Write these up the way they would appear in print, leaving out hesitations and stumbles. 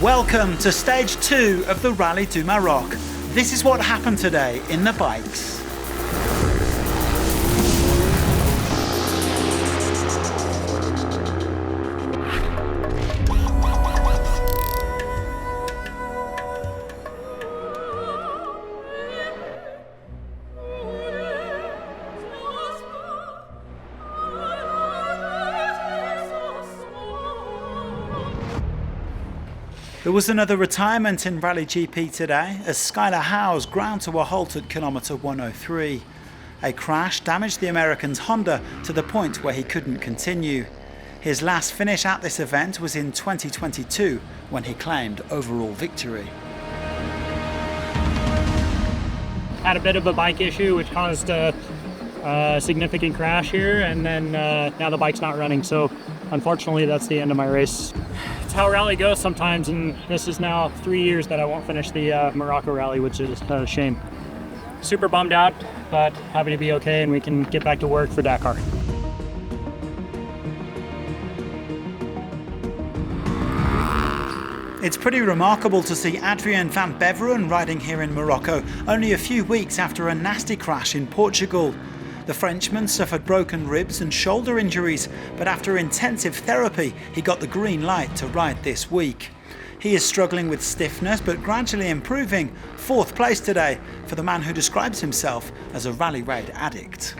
Welcome to stage 2 of the Rally to Maroc. This is what happened today in the bikes. There was another retirement in RallyGP today as Skylar Howes ground to a halt at kilometre 103. A crash damaged the American's Honda to the point where he couldn't continue. His last finish at this event was in 2022 when he claimed overall victory. Had a bit of a bike issue which caused a significant crash here, and then now the bike's not running, so unfortunately that's the end of my race. It's how rally goes sometimes, and this is now 3 years that I won't finish the Morocco rally, which is a shame. Super bummed out, but happy to be okay and we can get back to work for Dakar. It's pretty remarkable to see Adrian van Beveren riding here in Morocco only a few weeks after a nasty crash in Portugal. The Frenchman suffered broken ribs and shoulder injuries, but after intensive therapy, he got the green light to ride this week. He is struggling with stiffness, but gradually improving. 4th place today for the man who describes himself as a rally raid addict.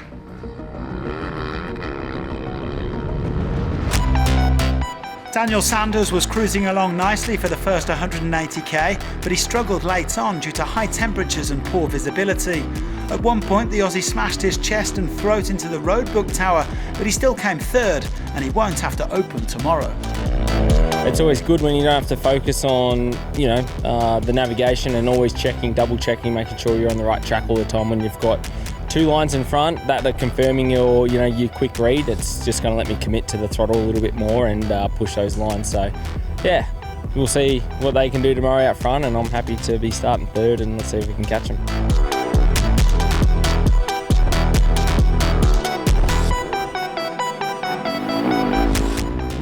Daniel Sanders was cruising along nicely for the first 180k, but he struggled late on due to high temperatures and poor visibility. At one point, the Aussie smashed his chest and throat into the roadbook tower, but he still came 3rd, and he won't have to open tomorrow. It's always good when you don't have to focus on, the navigation and always checking, double checking, making sure you're on the right track all the time. When you've got 2 lines in front that are confirming your quick read, it's just going to let me commit to the throttle a little bit more and push those lines. So, yeah, we'll see what they can do tomorrow out front, and I'm happy to be starting 3rd, and let's see if we can catch them.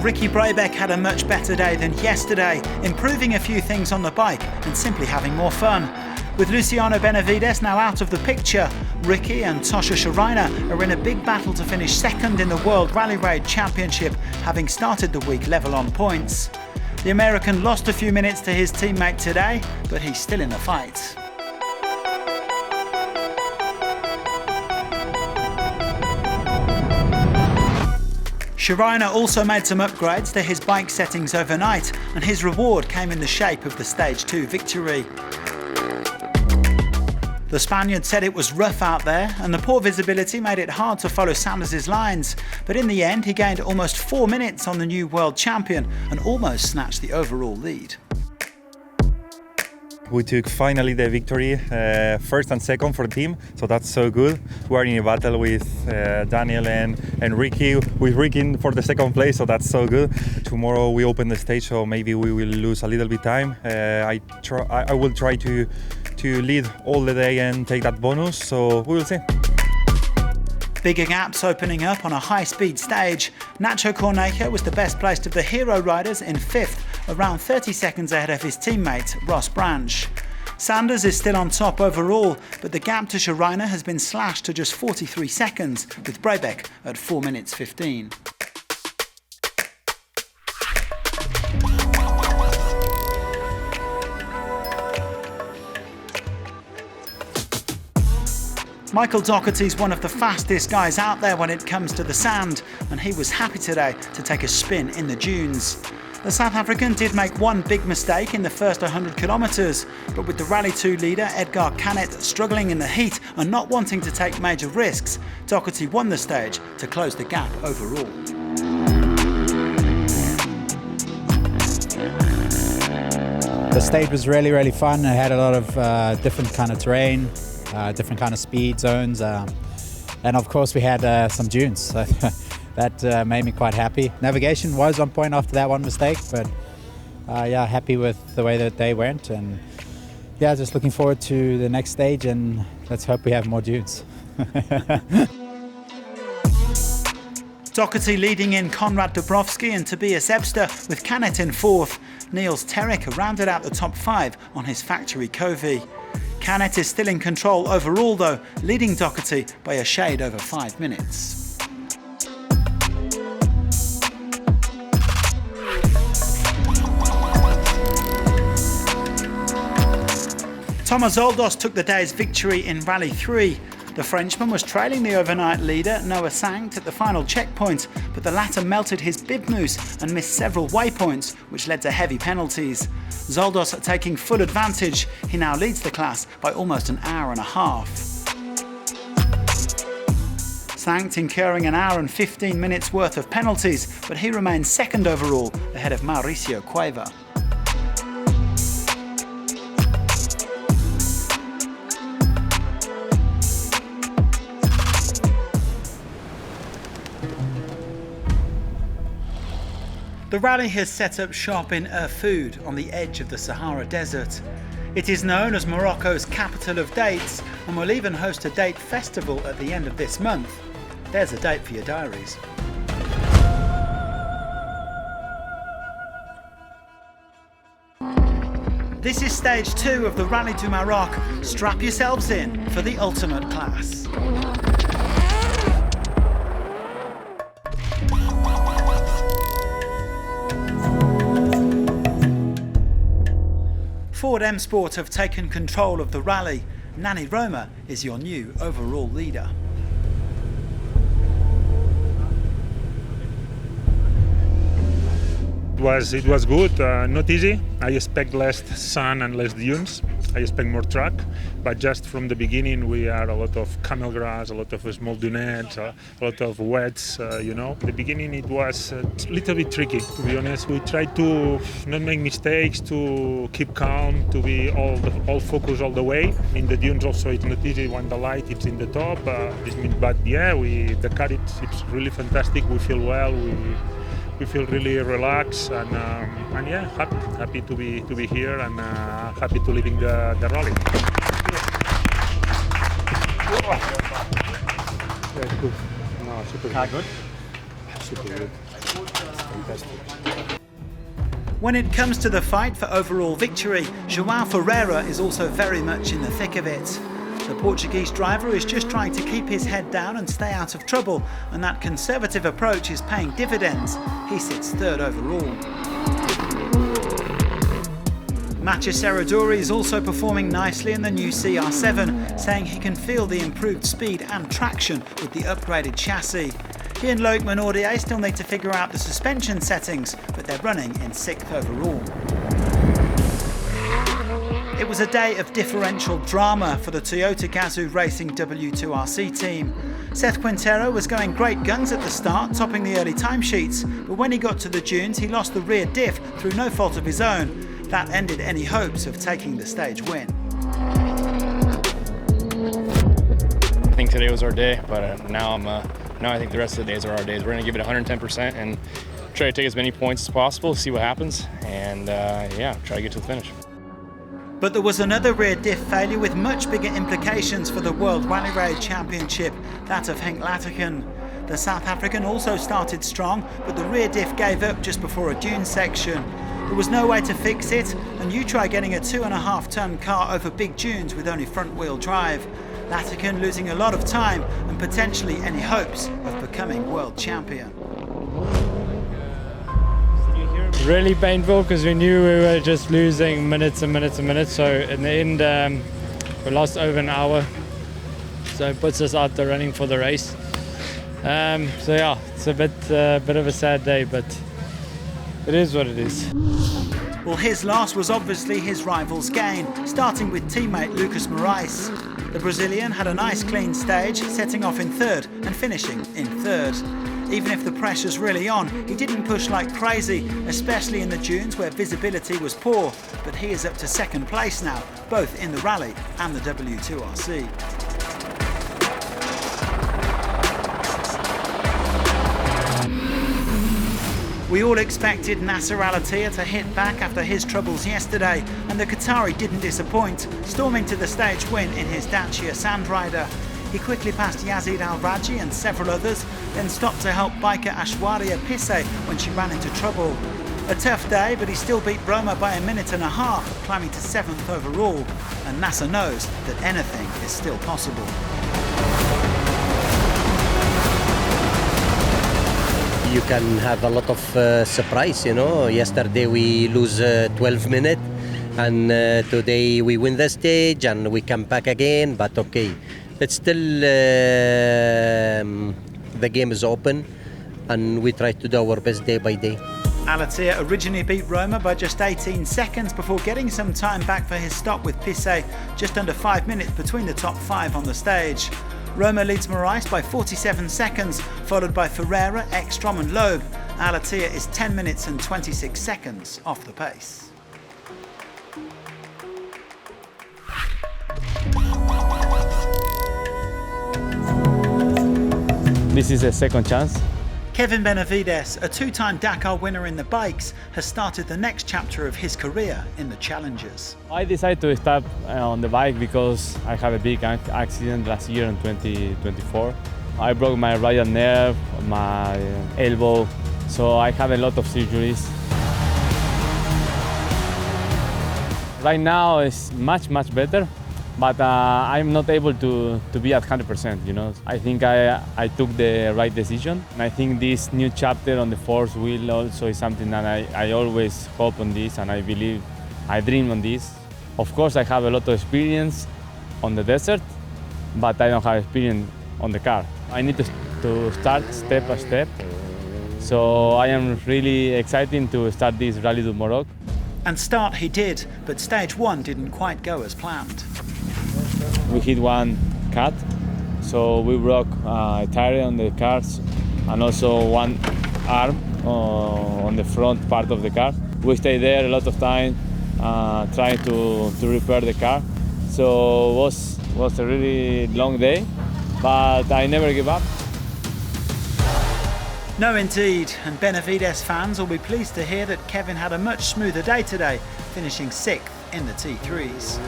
Ricky Brabeck had a much better day than yesterday, improving a few things on the bike and simply having more fun. With Luciano Benavides now out of the picture, Ricky and Tosha Sharina are in a big battle to finish 2nd in the World Rally Raid Championship, having started the week level on points. The American lost a few minutes to his teammate today, but he's still in the fight. Sharina also made some upgrades to his bike settings overnight, and his reward came in the shape of the Stage 2 victory. The Spaniard said it was rough out there, and the poor visibility made it hard to follow Sanders' lines, but in the end he gained almost 4 minutes on the new world champion and almost snatched the overall lead. We took finally the victory, 1st and 2nd for the team, so that's so good. We're in a battle with Daniel and Ricky, with Ricky for the 2nd place, so that's so good. Tomorrow we open the stage, so maybe we will lose a little bit time. I will try to lead all the day and take that bonus, so we will see. Bigger gaps opening up on a high-speed stage. Nacho Corneja was the best placed of the hero riders in 5th, around 30 seconds ahead of his teammate Ross Branch. Sanders is still on top overall, but the gap to Sharina has been slashed to just 43 seconds, with Brabeck at 4 minutes 15. Michael Doherty's one of the fastest guys out there when it comes to the sand, and he was happy today to take a spin in the dunes. The South African did make one big mistake in the first 100 kilometres, but with the Rally2 leader Edgar Canet struggling in the heat and not wanting to take major risks, Doherty won the stage to close the gap overall. The stage was really fun. It had a lot of different kind of terrain, different kind of speed zones, and of course we had some dunes, so that made me quite happy. Navigation was on point after that one mistake, but yeah, happy with the way that they went, and yeah, just looking forward to the next stage, and let's hope we have more dunes. Doherty leading in Konrad Dubrovsky and Tobias Ebster with Canet in fourth. Niels Terek rounded out the top 5 on his factory Covey. Canet is still in control overall though, leading Doherty by a shade over 5 minutes. Thomas Zoldos took the day's victory in Rally 3. The Frenchman was trailing the overnight leader, Noah Sankt, at the final checkpoint, but the latter melted his bib noose and missed several waypoints, which led to heavy penalties. Zoldos taking full advantage, he now leads the class by almost an hour and a half. Sankt incurring an hour and 15 minutes worth of penalties, but he remains second overall, ahead of Mauricio Cueva. The rally has set up shop in Erfoud on the edge of the Sahara Desert. It is known as Morocco's capital of dates and will even host a date festival at the end of this month. There's a date for your diaries. This is stage 2 of the Rally to Maroc. Strap yourselves in for the ultimate class. Ford M Sport have taken control of the rally. Nani Roma is your new overall leader. It was good, not easy. I expect less sun and less dunes. I expect more track, but just from the beginning we had a lot of camel grass, a lot of small dunettes, a lot of wets, The beginning it was a little bit tricky, to be honest. We tried to not make mistakes, to keep calm, to be all focused all the way. In the dunes also it's not easy when the light is in the top. But yeah, the car it's really fantastic. We feel well. We feel really relaxed and yeah, happy to be here and happy to leading the rally. Yeah, good. No, super good. Super good. Fantastic. When it comes to the fight for overall victory, João Ferreira is also very much in the thick of it. The Portuguese driver is just trying to keep his head down and stay out of trouble, and that conservative approach is paying dividends. He sits third overall. Mattia Serradori is also performing nicely in the new CR7, saying he can feel the improved speed and traction with the upgraded chassis. He and Loic Menaudier still need to figure out the suspension settings, but they're running in 6th overall. It was a day of differential drama for the Toyota Gazoo Racing W2RC team. Seth Quintero was going great guns at the start, topping the early timesheets, but when he got to the dunes he lost the rear diff through no fault of his own. That ended any hopes of taking the stage win. I think today was our day, but now I think the rest of the days are our days. We're going to give it 110% and try to take as many points as possible, see what happens, and yeah, try to get to the finish. But there was another rear diff failure with much bigger implications for the World Rally Raid Championship, that of Henk Latteken. The South African also started strong, but the rear diff gave up just before a dune section. There was no way to fix it, and you try getting a 2.5-ton car over big dunes with only front-wheel drive. Latteken losing a lot of time and potentially any hopes of becoming world champion. Really painful because we knew we were just losing minutes and minutes and minutes. So in the end, we lost over an hour. So it puts us out the running for the race. So yeah, it's a bit of a sad day, but it is what it is. Well, his loss was obviously his rival's gain, starting with teammate Lucas Morais. The Brazilian had a nice clean stage, setting off in 3rd and finishing in 3rd. Even if the pressure's really on, he didn't push like crazy, especially in the dunes where visibility was poor, but he is up to 2nd place now, both in the rally and the W2RC. We all expected Nasser al-Attiyah to hit back after his troubles yesterday, and the Qatari didn't disappoint, storming to the stage win in his Dacia Sandrider. He quickly passed Yazid Al-Rajhi and several others, then stopped to help biker Aishwarya Pisse when she ran into trouble. A tough day, but he still beat Roma by a minute and a half, climbing to 7th overall. And Nasser knows that anything is still possible. You can have a lot of surprise, you know. Yesterday we lose 12 minutes, and today we win the stage and we come back again. But okay, it's still the game is open, and we try to do our best day by day. Al-attiyah originally beat Roma by just 18 seconds before getting some time back for his stop with Pisse, just under 5 minutes between the top 5 on the stage. Roma leads Maroc by 47 seconds, followed by Ferreira, Ekstrom and Loeb. Al-attiyah is 10 minutes and 26 seconds off the pace. This is a second chance. Kevin Benavides, a two-time Dakar winner in the bikes, has started the next chapter of his career in the Challengers. I decided to start on the bike because I had a big accident last year in 2024. I broke my radial nerve, my elbow, so I have a lot of surgeries. Right now it's much better, but I'm not able to be at 100%, you know. I think I took the right decision, and I think this new chapter on the force wheel also is something that I always hope on this, and I believe, I dream on this. Of course, I have a lot of experience on the desert, but I don't have experience on the car. I need to start step by step, so I am really excited to start this Rally2 Maroc. And start he did, but stage 1 didn't quite go as planned. We hit one cut, so we broke a tire on the cars and also one arm on the front part of the car. We stayed there a lot of time trying to repair the car. So it was a really long day, but I never give up. No indeed, and Benavides fans will be pleased to hear that Kevin had a much smoother day today, finishing 6th in the T3s.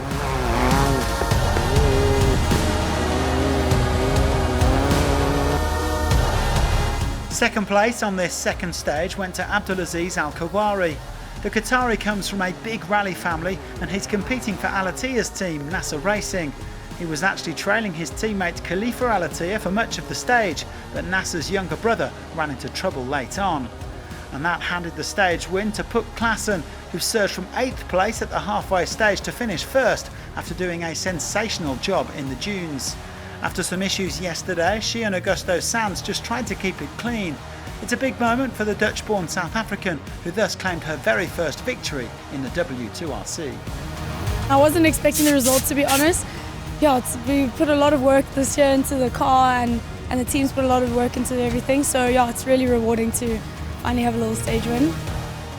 Second place on this second stage went to Abdulaziz Al-Kawari. The Qatari comes from a big rally family and he's competing for Al-attiyah's team, Nasser Racing. He was actually trailing his teammate Khalifa Al-attiyah for much of the stage, but Nasser's younger brother ran into trouble late on. And that handed the stage win to Puk Klaassen, who surged from 8th place at the halfway stage to finish first after doing a sensational job in the dunes. After some issues yesterday, she and Augusto Sanz just tried to keep it clean. It's a big moment for the Dutch-born South African, who thus claimed her very first victory in the W2RC. I wasn't expecting the results, to be honest. Yeah, we put a lot of work this year into the car and the team's put a lot of work into everything. So yeah, it's really rewarding to finally have a little stage win.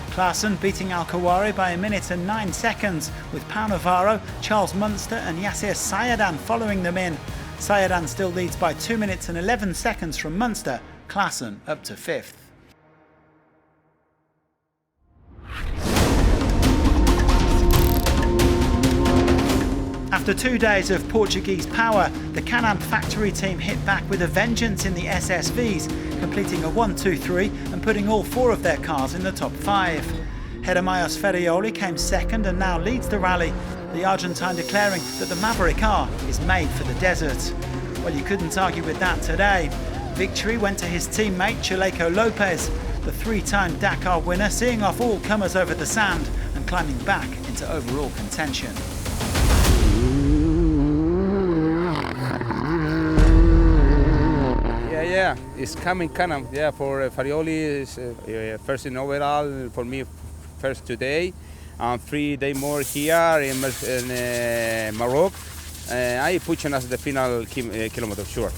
Klaassen beating Al-Kawari by 1 minute and 9 seconds, with Pau Navarro, Charles Munster and Yasser Sayadan following them in. Sayadan still leads by 2 minutes and 11 seconds from Munster, Klaassen up to 5th. After 2 days of Portuguese power, the Can-Am factory team hit back with a vengeance in the SSVs, completing a 1-2-3 and putting all 4 of their cars in the top 5. Hedemaios Ferrioli came second and now leads the rally, the Argentine declaring that the Maverick R is made for the desert. Well, you couldn't argue with that today. Victory went to his teammate Chaleco Lopez, the 3-time Dakar winner, seeing off all comers over the sand and climbing back into overall contention. Yeah, it's coming Can-Am. Yeah, for Ferrioli is first in overall, for me first today. 3 days more here in Maroc. I pushing us the final kilometer, sure.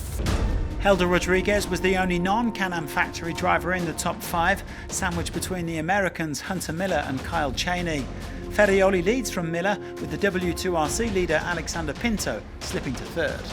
Helder Rodriguez was the only non-Can-Am factory driver in the top 5, sandwiched between the Americans Hunter Miller and Kyle Cheney. Ferrioli leads from Miller, with the W2RC leader Alexander Pinto slipping to 3rd.